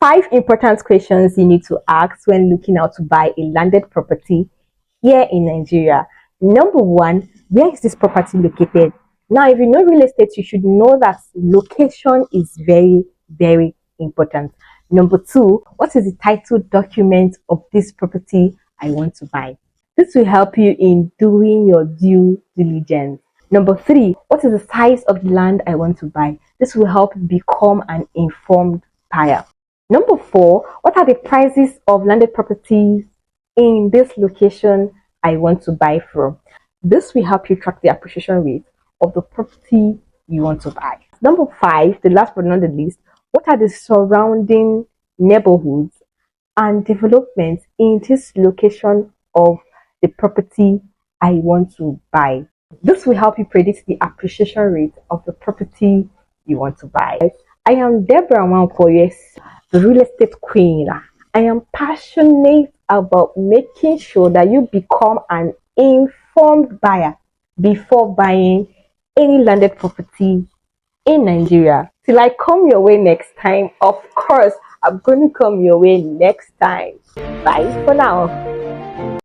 5 important questions you need to ask when looking out to buy a landed property here in Nigeria. Number one, where is this property located? Now, if you know real estate, you should know that location is very, very important. Number two, what is the title document of this property I want to buy? This will help you in doing your due diligence. Number three, what is the size of the land I want to buy? This will help you become an informed buyer. Number four, what are the prices of landed properties in this location I want to buy from? This will help you track the appreciation rate of the property you want to buy. Number five, the last but not the least, what are the surrounding neighborhoods and developments in this location of the property I want to buy? This will help you predict the appreciation rate of the property you want to buy. I am Deborah Wanko, the real estate queen. I am passionate about making sure that you become an informed buyer before buying any landed property in Nigeria. Till I come your way next time, of course, I'm going to come your way next time. Bye for now.